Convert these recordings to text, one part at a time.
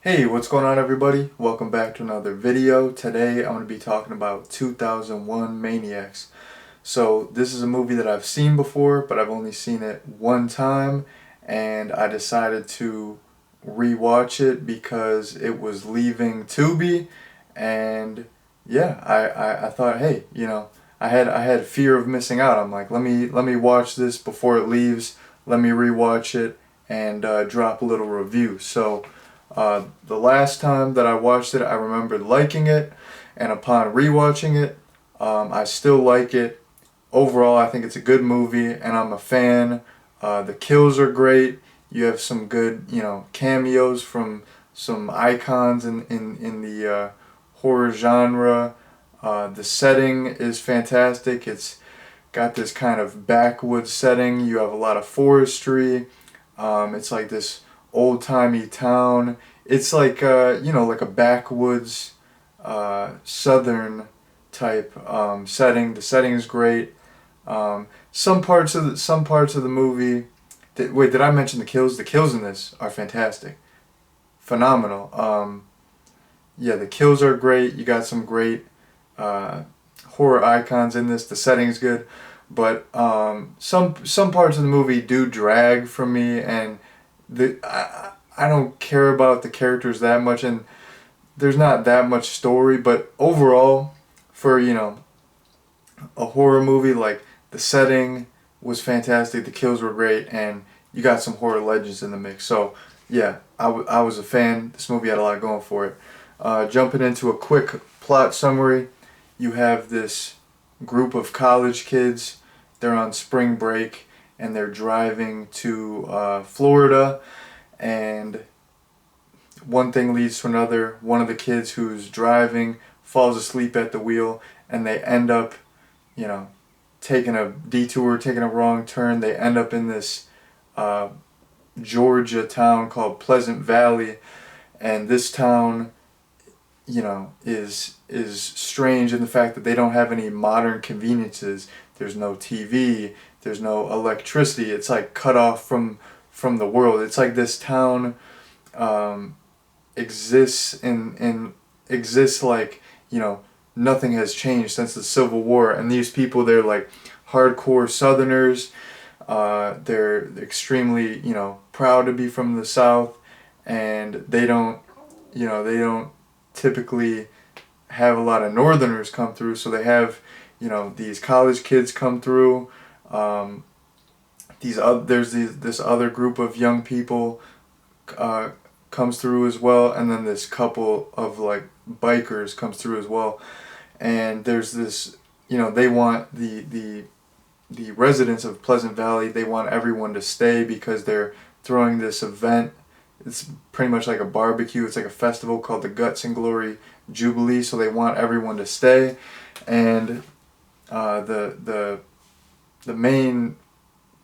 Hey, what's going on everybody? Welcome back to another video. Today I'm going to be talking about 2001 Maniacs. So this is a movie that I've seen before, but I've only seen it one time, and I decided to rewatch it because it was leaving Tubi, and yeah, I thought, hey, I had fear of missing out. I'm like, let me watch this before it leaves. Let me rewatch it and drop a little review. So the last time that I watched it, I remembered liking it, and upon rewatching it, I still like it. Overall, I think it's a good movie, and I'm a fan. The kills are great. You have some good, cameos from some icons in the horror genre. The setting is fantastic. It's got this kind of backwoods setting. You have a lot of forestry. It's like this old-timey town. It's like like a backwoods southern type setting. The setting is great. Some parts of the movie. Wait, did I mention the kills? The kills in this are fantastic, phenomenal. Yeah, the kills are great. You got some great uh, horror icons in this. The setting's good, but some parts of the movie do drag for me, and I don't care about the characters that much, and there's not that much story. But overall, for a horror movie, like, the setting was fantastic, the kills were great, and you got some horror legends in the mix. So yeah, I was a fan. This movie had a lot going for it. Jumping into a quick plot summary, you have this group of college kids. They're on spring break and they're driving to Florida, and one thing leads to another. One of the kids who's driving falls asleep at the wheel, and they end up, you know, taking a detour, taking a wrong turn. They end up in this uh, Georgia town called Pleasant Valley, and this town, is strange in the fact that they don't have any modern conveniences. There's no TV. There's no electricity. It's like cut off from the world. It's like this town um, exists exists like nothing has changed since the Civil War. And these people, they're like hardcore Southerners. They're extremely proud to be from the South, and they don't typically have a lot of Northerners come through. So they have these college kids come through. This other group of young people comes through as well, and then this couple of like bikers comes through as well. And there's this, they want the residents of Pleasant Valley, they want everyone to stay because they're throwing this event. It's pretty much like a barbecue. It's like a festival called the Guts and Glory Jubilee. So they want everyone to stay, and the main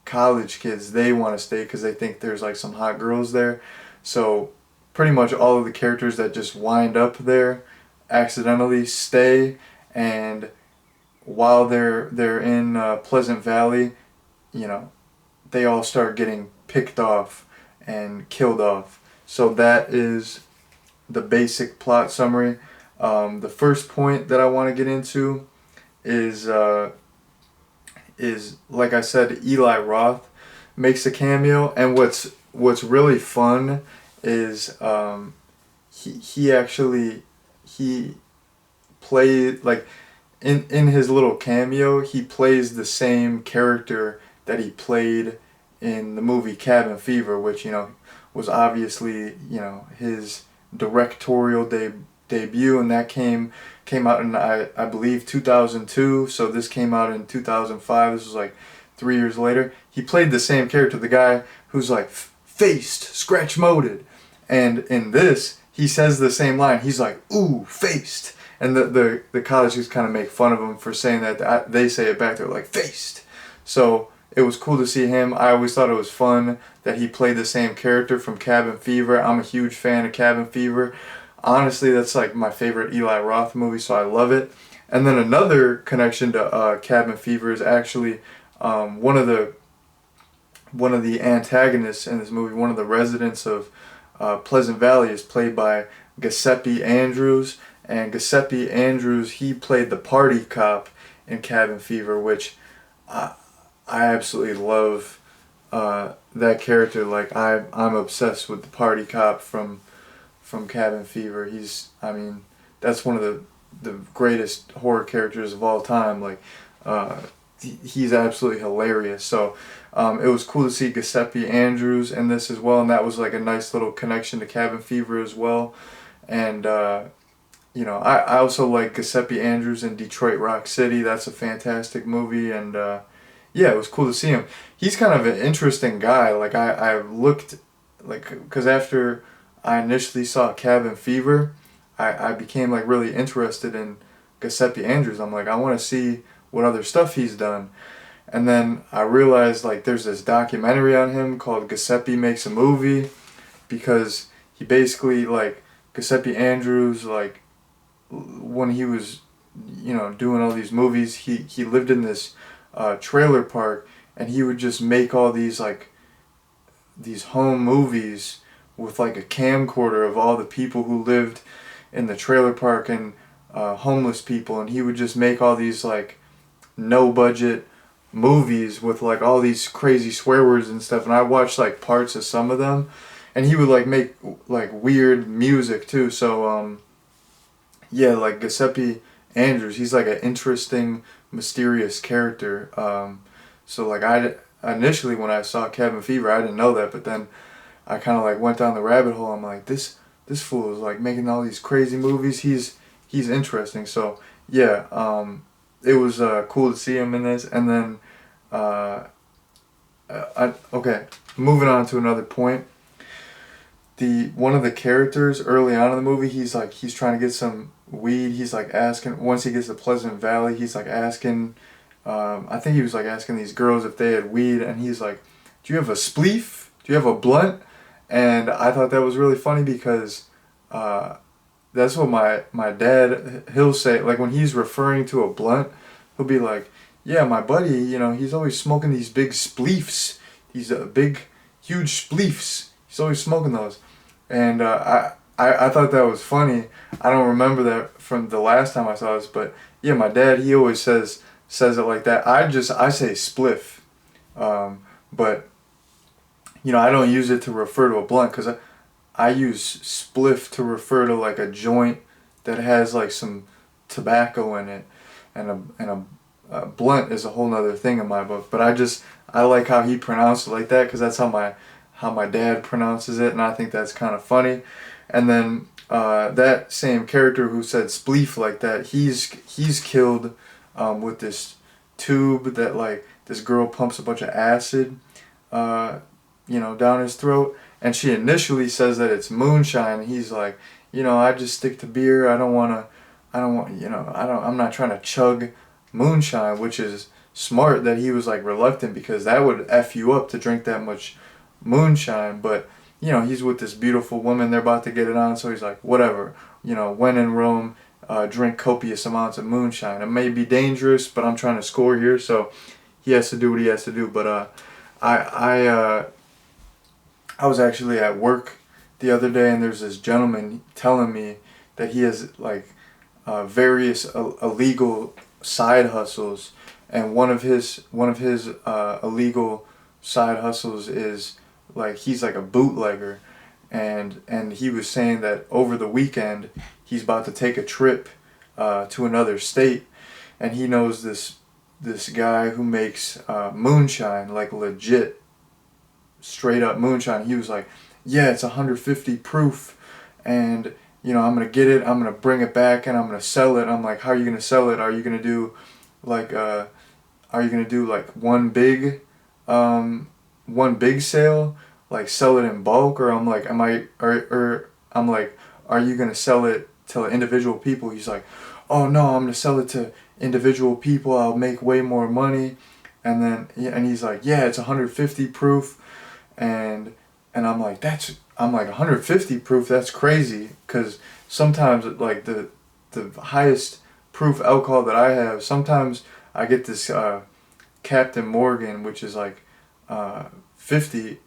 college kids, they want to stay because they think there's like some hot girls there. So pretty much all of the characters that just wind up there accidentally stay, and while they're in Pleasant Valley, they all start getting picked off and killed off. So that is the basic plot summary. The first point that I want to get into is like I said, Eli Roth makes a cameo, and what's really fun is he played, like, in his little cameo, he plays the same character that he played in the movie Cabin Fever, which was obviously his directorial debut, and that came out in I believe 2002. So this came out in 2005. This was like 3 years later. He played the same character, the guy who's like faced, scratch moded, and in this he says the same line. He's like, "Ooh, faced." And the college just kind of make fun of him for saying that. They say it back. They're like, "Faced." So it was cool to see him. I always thought it was fun that he played the same character from Cabin Fever. I'm a huge fan of Cabin Fever. Honestly, that's like my favorite Eli Roth movie, so I love it. And then another connection to Cabin Fever is actually one of the antagonists in this movie, one of the residents of Pleasant Valley is played by Giuseppe Andrews, and Giuseppe Andrews, he played the party cop in Cabin Fever, which I absolutely love that character. Like I'm obsessed with the party cop from Cabin Fever. I mean, that's one of the greatest horror characters of all time. Like, he's absolutely hilarious. So, it was cool to see Giuseppe Andrews in this as well, and that was like a nice little connection to Cabin Fever as well. And you know, I also like Giuseppe Andrews in Detroit Rock City. That's a fantastic movie, and yeah, it was cool to see him. He's kind of an interesting guy. Like I looked, like, because after I initially saw Cabin Fever, I became like really interested in Giuseppe Andrews. I'm like, I want to see what other stuff he's done. And then I realized like there's this documentary on him called Giuseppe Makes a Movie, because he basically, like, Giuseppe Andrews, like, when he was, you know, doing all these movies, he lived in this trailer park, and he would just make all these, like, these home movies with like a camcorder of all the people who lived in the trailer park, and homeless people, and he would just make all these like no budget movies with like all these crazy swear words and stuff. And I watched like parts of some of them, and he would like make like weird music too. So yeah, like Giuseppe Andrews, he's like an interesting, mysterious character. So like I initially, when I saw Cabin Fever, I didn't know that, but then I kind of like went down the rabbit hole. I'm like, this fool is like making all these crazy movies. He's interesting. So yeah, it was cool to see him in this. And then okay, moving on to another point. One of the characters early on in the movie, he's trying to get some weed. He's like asking, once he gets to Pleasant Valley, he's like asking, I think he was like asking these girls if they had weed, and he's like, do you have a spleef? Do you have a blunt? And I thought that was really funny, because that's what my dad, he'll say, like when he's referring to a blunt, he'll be like, yeah, my buddy, you know, he's always smoking these big spleefs, these big, huge spleefs. He's always smoking those. And I thought that was funny. I don't remember that from the last time I saw this, but yeah, my dad, he always says it like that. I say spliff, but you know, I don't use it to refer to a blunt, because I use spliff to refer to like a joint that has like some tobacco in it, and a blunt is a whole nother thing in my book. But I like how he pronounced it like that, because that's how my dad pronounces it, and I think that's kind of funny. And then that same character who said spleef like that, he's killed with this tube that like this girl pumps a bunch of acid, you know, down his throat, and she initially says that it's moonshine. He's like, you know, I just stick to beer. I'm not trying to chug moonshine, which is smart that he was like reluctant, because that would F you up to drink that much moonshine. But you know, he's with this beautiful woman, they're about to get it on, so he's like, whatever, you know, when in Rome, drink copious amounts of moonshine. It may be dangerous, but I'm trying to score here, so he has to do what he has to do. But I was actually at work the other day, and there's this gentleman telling me that he has like various illegal side hustles, and one of his illegal side hustles is like he's like a bootlegger, and he was saying that over the weekend he's about to take a trip to another state, and he knows this guy who makes moonshine, like legit straight up moonshine. He was like, yeah, it's 150 proof, and you know, I'm gonna get it, I'm gonna bring it back, and I'm gonna sell it. I'm like, how are you gonna sell it? Are you gonna do like one big sale, like sell it in bulk? Or I'm like, are you gonna sell it to individual people? He's like, oh no, I'm gonna sell it to individual people, I'll make way more money. And then he's like, yeah, it's 150 proof. And I'm like, 150 proof, that's crazy, because sometimes like the highest proof alcohol that I have, sometimes I get this Captain Morgan, which is like 50,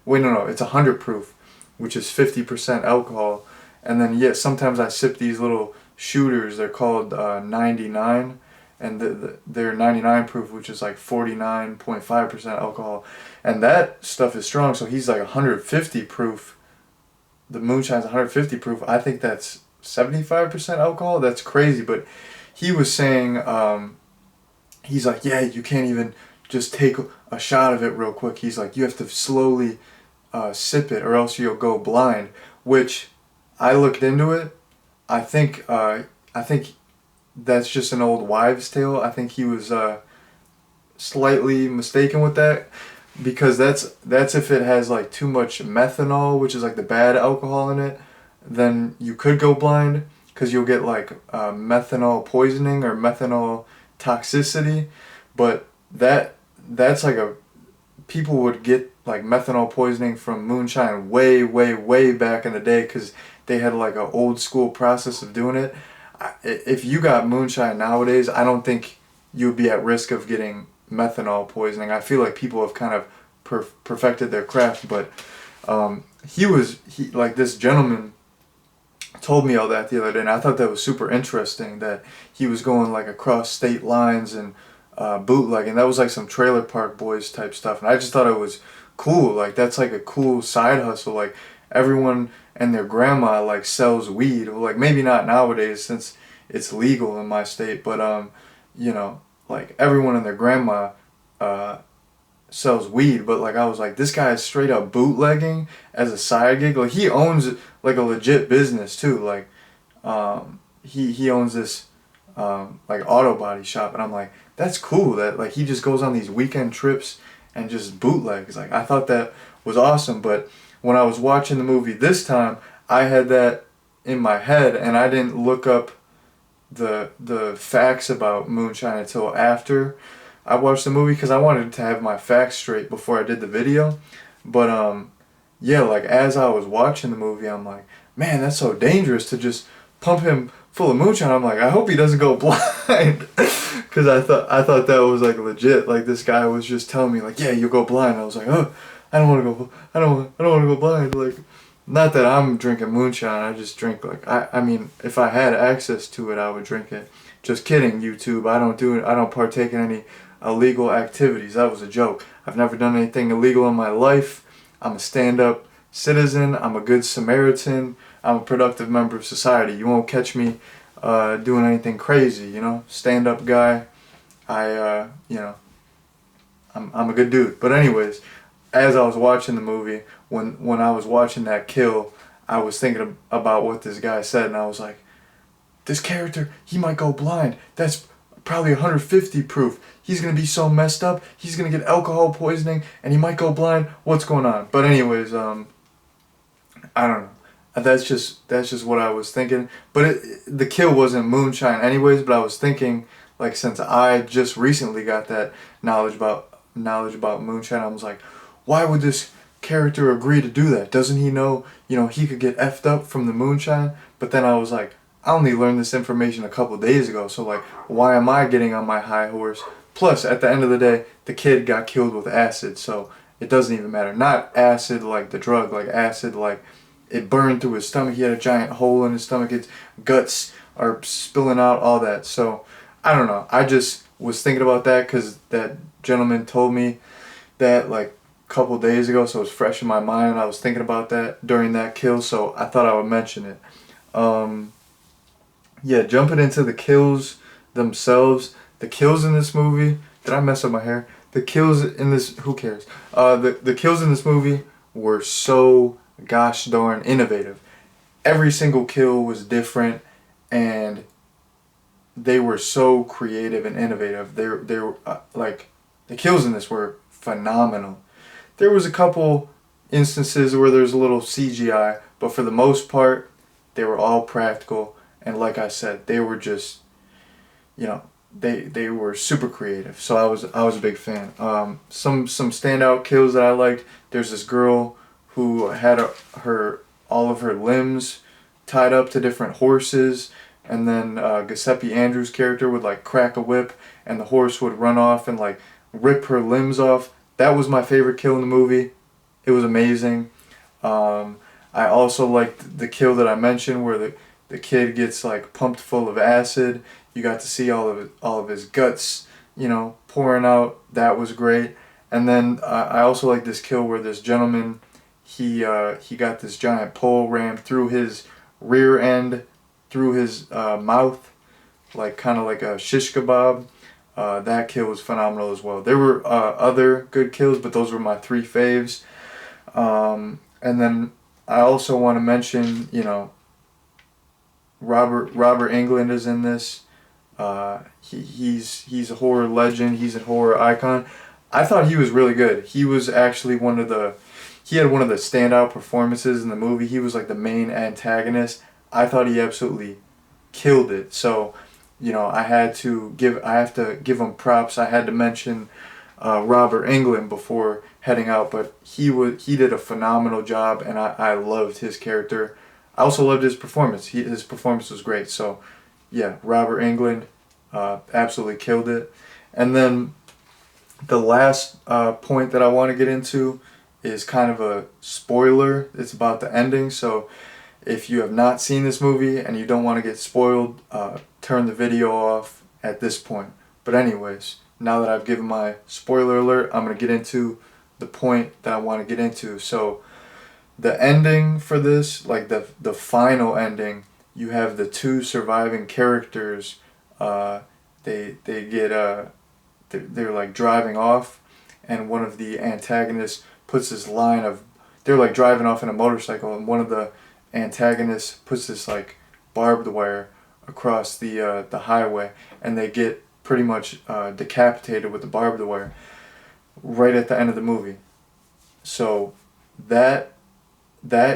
wait, no, it's 100 proof, which is 50% alcohol. And then yeah, sometimes I sip these little shooters. They're called 99, and they're 99 proof, which is like 49.5% alcohol, and that stuff is strong. So he's like 150 proof. The moonshine's 150 proof. I think that's 75% alcohol. That's crazy. But he was saying, he's like, yeah, you can't even just take a shot of it real quick. He's like, you have to slowly sip it, or else you'll go blind. Which I looked into it. I think that's just an old wives' tale. I think he was slightly mistaken with that, because that's if it has like too much methanol, which is like the bad alcohol in it, then you could go blind, because you'll get like methanol poisoning or methanol toxicity. But that's like people would get like methanol poisoning from moonshine way back in the day, because they had like an old school process of doing it. If you got moonshine nowadays, I don't think you'd be at risk of getting methanol poisoning. I feel like people have kind of perfected their craft. But he like, this gentleman told me all that the other day, and I thought that was super interesting, that he was going like across state lines and bootlegging. That was like some Trailer Park Boys type stuff, and I just thought it was cool. Like, that's like a cool side hustle. Like, everyone and their grandma like sells weed. Well, like, maybe not nowadays since it's legal in my state, but you know, like, everyone and their grandma sells weed. But like, I was like, this guy is straight up bootlegging as a side gig. Like, he owns like a legit business too. Like, he owns this like auto body shop, and I'm like, that's cool that like he just goes on these weekend trips and just bootlegs. Like, I thought that was awesome. But when I was watching the movie this time, I had that in my head, and I didn't look up the facts about moonshine until after I watched the movie, because I wanted to have my facts straight before I did the video. But yeah, like, as I was watching the movie, I'm like, man, that's so dangerous to just pump him full of moonshine. I'm like, I hope he doesn't go blind, because I thought that was like legit. Like, this guy was just telling me like, yeah, you'll go blind. I was like, oh, I don't want to go blind. Like, not that I'm drinking moonshine. I just drink, like, I mean, if I had access to it, I would drink it. Just kidding, YouTube. I don't do it. I don't partake in any illegal activities. That was a joke. I've never done anything illegal in my life. I'm a stand-up citizen. I'm a good Samaritan. I'm a productive member of society. You won't catch me doing anything crazy, you know. Stand-up guy. You know, I'm a good dude. But anyways, as I was watching the movie, when I was watching that kill, I was thinking about what this guy said, and I was like, this character, he might go blind. That's probably 150 proof. He's gonna be so messed up. He's gonna get alcohol poisoning, and he might go blind. What's going on? But anyways, I don't know. That's just what I was thinking. But the kill wasn't moonshine anyways. But I was thinking, like, since I just recently got that knowledge about moonshine, I was like, why would this character agree to do that? Doesn't he know, you know, he could get effed up from the moonshine? But then I was like, I only learned this information a couple days ago, so like, why am I getting on my high horse? Plus, at the end of the day, the kid got killed with acid, so it doesn't even matter. Not acid like the drug, like acid like it burned through his stomach. He had a giant hole in his stomach. His guts are spilling out, all that. So, I don't know. I just was thinking about that because that gentleman told me that like a couple days ago, so it's fresh in my mind. I was thinking about that during that kill, so I thought I would mention it. Yeah, jumping into the kills themselves. The kills in this movie. Did I mess up my hair? The kills in this. Who cares? The kills in this movie were so gosh darn innovative. Every single kill was different, and they were so creative and innovative. They were like, the kills in this were phenomenal. There was a couple instances where there's a little CGI, but for the most part, they were all practical. And like I said, they were just, you know, they were super creative. So I was a big fan. Some standout kills that I liked. There's this girl who had all of her limbs tied up to different horses, and then Giuseppe Andrews' character would like crack a whip, and the horse would run off and like rip her limbs off. That was my favorite kill in the movie. It was amazing. I also liked the kill that I mentioned where the kid gets like pumped full of acid. You got to see all of his guts, pouring out. That was great. And then I also like this kill where this gentleman, he got this giant pole rammed through his rear end, through his mouth, like kind of like a shish kebab. That kill was phenomenal as well. There were other good kills, but those were my three faves. And then I also want to mention, Robert Englund is in this. He's a horror legend. He's a horror icon. I thought he was really good. He was actually he had one of the standout performances in the movie. He was like the main antagonist. I thought he absolutely killed it. So, I have to give him props. I had to mention Robert Englund before heading out, but he did a phenomenal job, and I loved his character. I also loved his performance. His performance was great. So, yeah, Robert Englund absolutely killed it. And then the last point that I want to get into is kind of a spoiler. It's about the ending. So if you have not seen this movie and you don't want to get spoiled, turn the video off at this point. But anyways, now that I've given my spoiler alert, I'm going to get into the point that I want to get into. So the ending for this, like the final ending, you have the two surviving characters. They get they're like driving off, and one of the antagonists puts this line of, they're like driving off in a motorcycle, and one of the antagonists puts this like barbed wire across the highway, and they get pretty much decapitated with the barbed wire right at the end of the movie. So that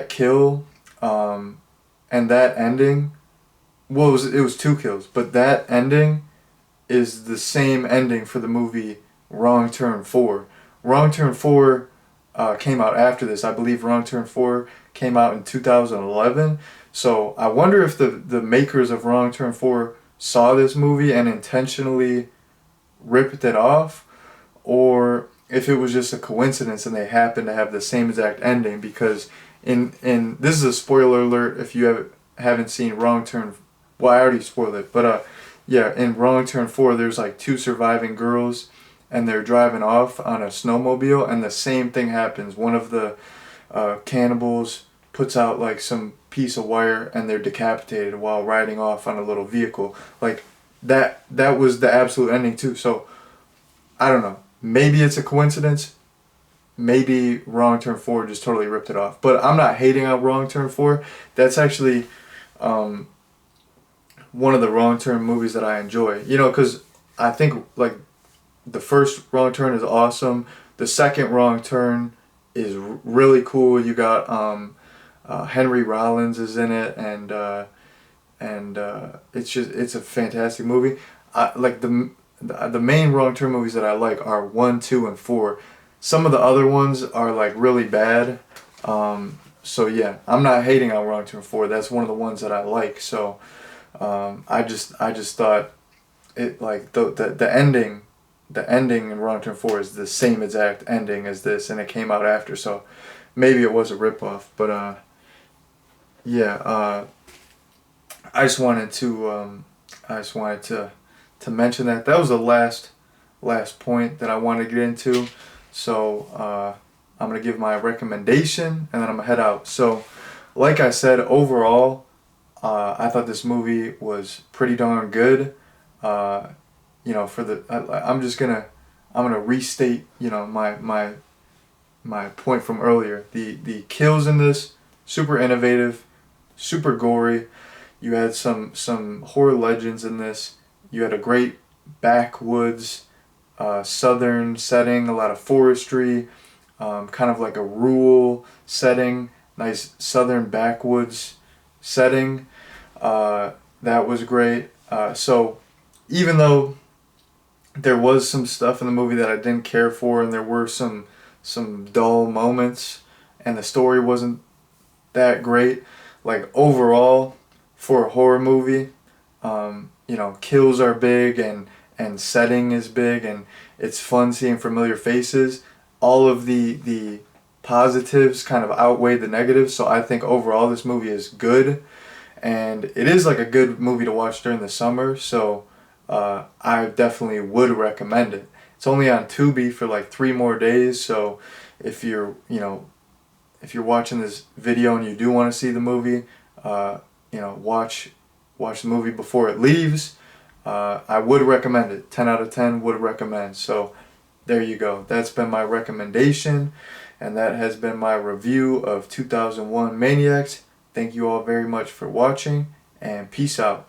kill and that ending, well, it was two kills, but that ending is the same ending for the movie Wrong Turn 4. Wrong Turn 4 came out after this. I believe Wrong Turn 4 came out in 2011. So I wonder if the makers of Wrong Turn 4 saw this movie and intentionally ripped it off, or if it was just a coincidence and they happened to have the same exact ending. Because in this is a spoiler alert if you haven't seen Wrong Turn. Well, I already spoiled it, but yeah, in Wrong Turn 4, there's like two surviving girls, and they're driving off on a snowmobile, and the same thing happens. One of the cannibals puts out like some piece of wire, and they're decapitated while riding off on a little vehicle. Like that was the absolute ending too. So I don't know. Maybe it's a coincidence. Maybe Wrong Turn 4 just totally ripped it off. But I'm not hating on Wrong Turn 4. That's actually one of the Wrong Turn movies that I enjoy. Because I think like the first Wrong Turn is awesome. The second Wrong Turn is really cool. You got Henry Rollins is in it, and it's a fantastic movie. Like the main Wrong Turn movies that I like are 1, 2, and 4. Some of the other ones are like really bad. So yeah, I'm not hating on Wrong Turn 4. That's one of the ones that I like. So I just thought it, like the ending in Wrong Turn 4 is the same exact ending as this, and it came out after. So maybe it was a ripoff. But yeah, I just wanted to mention that. That was the last point that I wanted to get into. So I'm gonna give my recommendation, and then I'm gonna head out. So, like I said, overall, I thought this movie was pretty darn good. I'm gonna restate, my point from earlier. The kills in this, super innovative, super gory. You had some horror legends in this. You had a great backwoods southern setting, a lot of forestry, kind of like a rural setting, nice southern backwoods setting. That was great. So even though there was some stuff in the movie that I didn't care for, and there were some dull moments, and the story wasn't that great, like overall for a horror movie, kills are big, and setting is big, and it's fun seeing familiar faces. All of the positives kind of outweigh the negatives. So I think overall this movie is good, and it is like a good movie to watch during the summer. So I definitely would recommend it. It's only on Tubi for like 3 more days. So if you're if you're watching this video and you do want to see the movie, watch the movie before it leaves. I would recommend it. 10 out of 10 would recommend. So there you go. That's been my recommendation, and that has been my review of 2001 Maniacs. Thank you all very much for watching, and peace out.